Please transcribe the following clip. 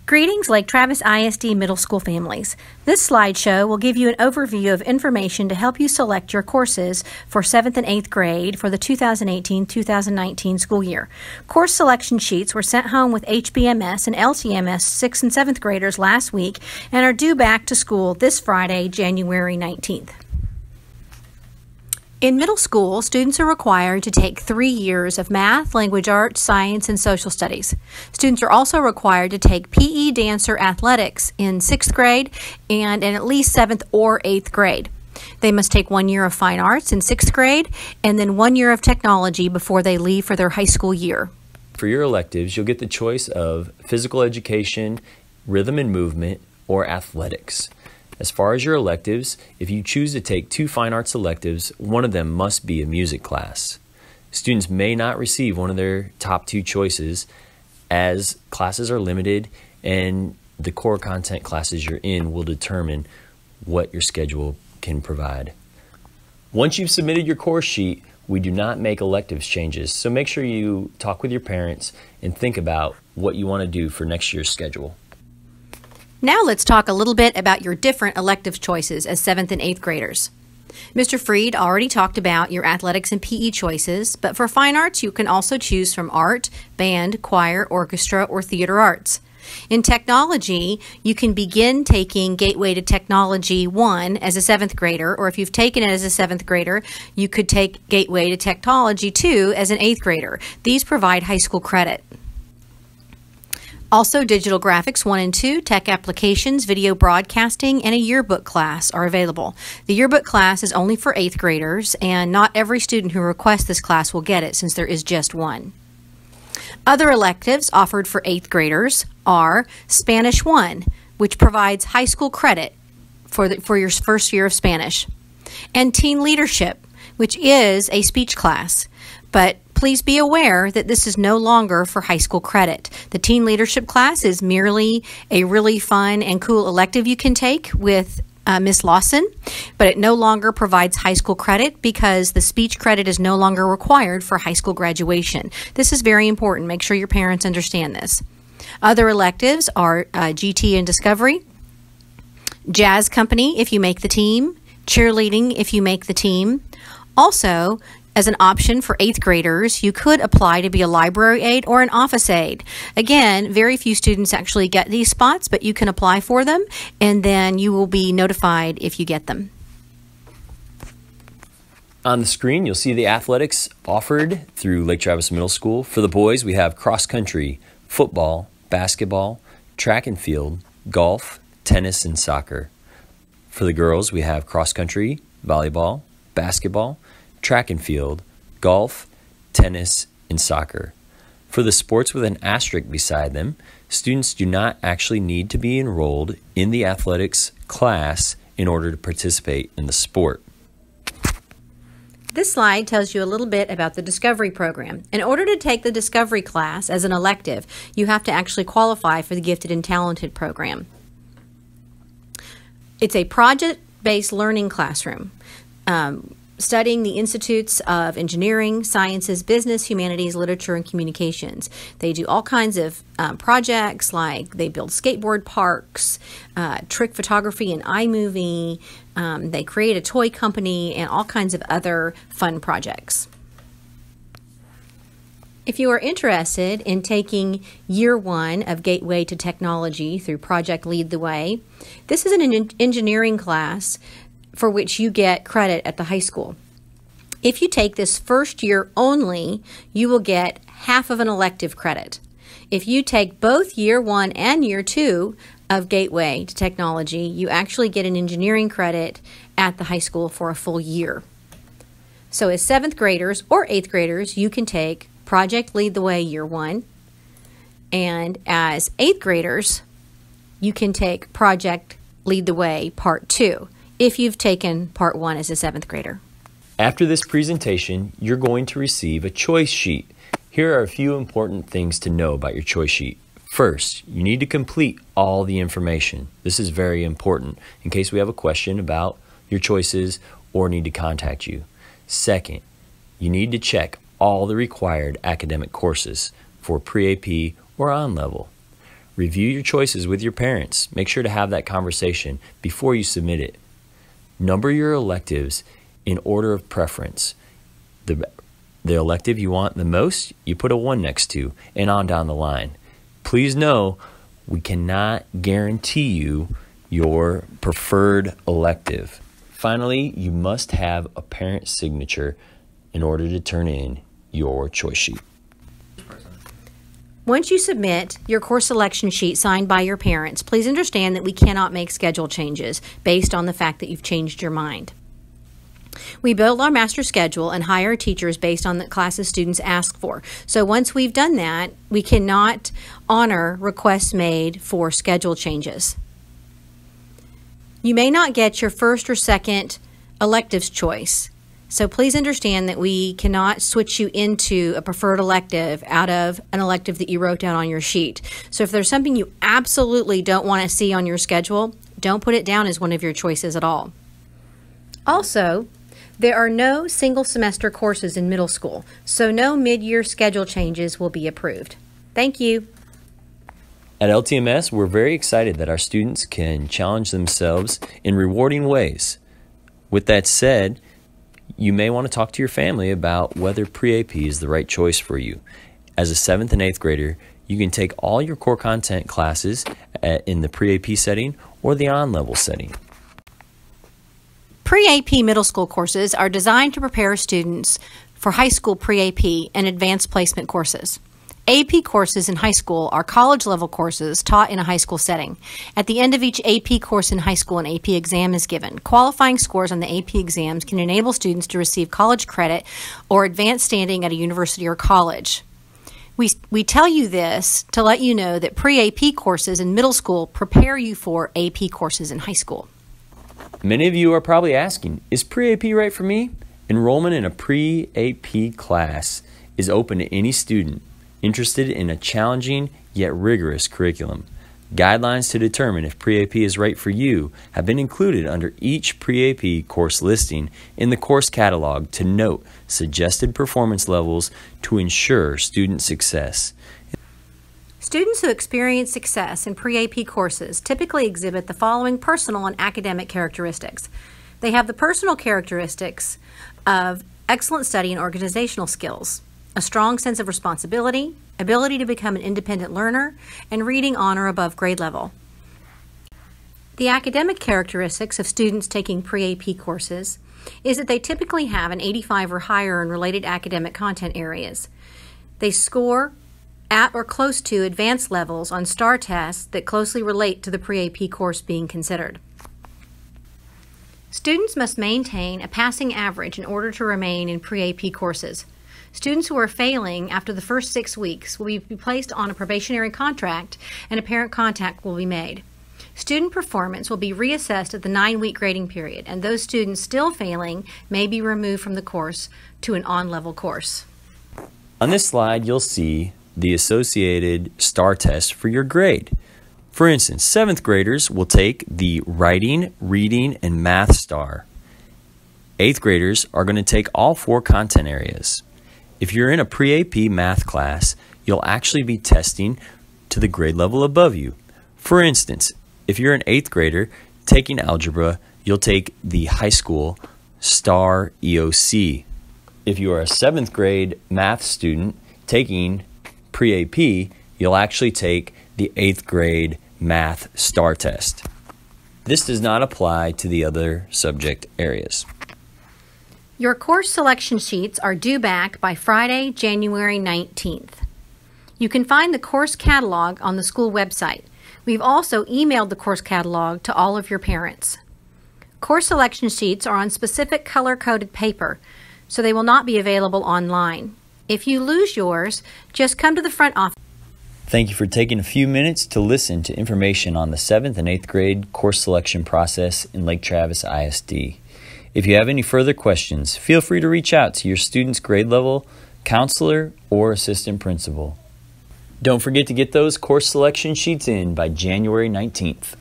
Greetings, Lake Travis ISD middle school families. This slideshow will give you an overview of information to help you select your courses for 7th and 8th grade for the 2018-2019 school year. Course selection sheets were sent home with HBMS and LTMS 6th and 7th graders last week and are due back to school this Friday, January 19th. In middle school, students are required to take 3 years of math, language arts, science, and social studies. Students are also required to take PE, dance, or athletics in 6th grade and in at least 7th or 8th grade. They must take 1 year of fine arts in 6th grade and then 1 year of technology before they leave for their high school year. For your electives, you'll get the choice of physical education, rhythm and movement, or athletics. As far as your electives, if you choose to take 2 fine arts electives, one of them must be a music class. Students may not receive one of their top 2 choices as classes are limited and the core content classes you're in will determine what your schedule can provide. Once you've submitted your course sheet, we do not make electives changes, so make sure you talk with your parents and think about what you want to do for next year's schedule. Now let's talk a little bit about your different elective choices as 7th and 8th graders. Mr. Freed already talked about your athletics and PE choices, but for fine arts you can also choose from art, band, choir, orchestra, or theater arts. In technology, you can begin taking Gateway to Technology 1 as a 7th grader, or if you've taken it as a 7th grader, you could take Gateway to Technology 2 as an 8th grader. These provide high school credit. Also, digital graphics 1 and 2, tech applications, video broadcasting, and a yearbook class are available. The yearbook class is only for 8th graders, and not every student who requests this class will get it since there is just one. Other electives offered for 8th graders are Spanish 1, which provides high school credit for your first year of Spanish, and Teen Leadership, which is a speech class. But please be aware that this is no longer for high school credit. The Teen Leadership class is merely a really fun and cool elective you can take with Miss Lawson, but it no longer provides high school credit because the speech credit is no longer required for high school graduation. This is very important. Make sure your parents understand this. Other electives are GT and Discovery, Jazz Company if you make the team, cheerleading if you make the team. Also, as an option for 8th graders, you could apply to be a library aide or an office aide. Again, very few students actually get these spots, but you can apply for them, and then you will be notified if you get them. On the screen, you'll see the athletics offered through Lake Travis Middle School. For the boys, we have cross country, football, basketball, track and field, golf, tennis, and soccer. For the girls, we have cross country, volleyball, basketball, track and field, golf, tennis, and soccer. For the sports with an asterisk beside them, students do not actually need to be enrolled in the athletics class in order to participate in the sport. This slide tells you a little bit about the Discovery program. In order to take the Discovery class as an elective, you have to actually qualify for the Gifted and Talented program. It's a project-based learning classroom. Studying the Institutes of Engineering, Sciences, Business, Humanities, Literature, and Communications. They do all kinds of projects, like they build skateboard parks, trick photography and iMovie, they create a toy company, and all kinds of other fun projects. If you are interested in taking Year 1 of Gateway to Technology through Project Lead the Way, this is an engineering class for which you get credit at the high school. If you take this first year only, you will get half of an elective credit. If you take both Year 1 and Year 2 of Gateway to Technology, you actually get an engineering credit at the high school for a full year. So as 7th graders or 8th graders, you can take Project Lead the Way Year 1, and as 8th graders, you can take Project Lead the Way Part 2. If you've taken Part 1 as a 7th grader. After this presentation, you're going to receive a choice sheet. Here are a few important things to know about your choice sheet. First, you need to complete all the information. This is very important in case we have a question about your choices or need to contact you. Second, you need to check all the required academic courses for pre-AP or on level. Review your choices with your parents. Make sure to have that conversation before you submit it. Number your electives in order of preference. The elective you want the most, you put a 1 next to, and on down the line. Please know we cannot guarantee you your preferred elective. Finally, you must have a parent signature in order to turn in your choice sheet. Once you submit your course selection sheet signed by your parents, please understand that we cannot make schedule changes based on the fact that you've changed your mind. We build our master schedule and hire teachers based on the classes students ask for. So once we've done that, we cannot honor requests made for schedule changes. You may not get your first or second electives choice. So please understand that we cannot switch you into a preferred elective out of an elective that you wrote down on your sheet. So if there's something you absolutely don't want to see on your schedule, don't put it down as one of your choices at all. Also, there are no single semester courses in middle school, so no mid-year schedule changes will be approved. Thank you. At LTMS, we're very excited that our students can challenge themselves in rewarding ways. With that said, you may want to talk to your family about whether pre-AP is the right choice for you. As a 7th and 8th grader, you can take all your core content classes in the pre-AP setting or the on-level setting. Pre-AP middle school courses are designed to prepare students for high school pre-AP and advanced placement courses. AP courses in high school are college-level courses taught in a high school setting. At the end of each AP course in high school, an AP exam is given. Qualifying scores on the AP exams can enable students to receive college credit or advanced standing at a university or college. We tell you this to let you know that pre-AP courses in middle school prepare you for AP courses in high school. Many of you are probably asking, is pre-AP right for me? Enrollment in a pre-AP class is open to any student interested in a challenging yet rigorous curriculum. Guidelines to determine if pre-AP is right for you have been included under each pre-AP course listing in the course catalog to note suggested performance levels to ensure student success. Students who experience success in pre-AP courses typically exhibit the following personal and academic characteristics. They have the personal characteristics of excellent study and organizational skills, a strong sense of responsibility, ability to become an independent learner, and reading on or above grade level. The academic characteristics of students taking pre-AP courses is that they typically have an 85 or higher in related academic content areas. They score at or close to advanced levels on STAR tests that closely relate to the pre-AP course being considered. Students must maintain a passing average in order to remain in pre-AP courses. Students who are failing after the first 6 weeks will be placed on a probationary contract and a parent contact will be made. Student performance will be reassessed at the 9-week grading period, and those students still failing may be removed from the course to an on-level course. On this slide, you'll see the associated STAR test for your grade. For instance, 7th graders will take the writing, reading, and math STAR. 8th graders are going to take all 4 content areas. If you're in a pre-AP math class, you'll actually be testing to the grade level above you. For instance, if you're an 8th grader taking algebra, you'll take the high school STAR EOC. If you are a 7th grade math student taking pre-AP, you'll actually take the 8th grade math STAR test. This does not apply to the other subject areas. Your course selection sheets are due back by Friday, January 19th. You can find the course catalog on the school website. We've also emailed the course catalog to all of your parents. Course selection sheets are on specific color-coded paper, so they will not be available online. If you lose yours, just come to the front office. Thank you for taking a few minutes to listen to information on the 7th and 8th grade course selection process in Lake Travis ISD. If you have any further questions, feel free to reach out to your student's grade level, counselor, or assistant principal. Don't forget to get those course selection sheets in by January 19th.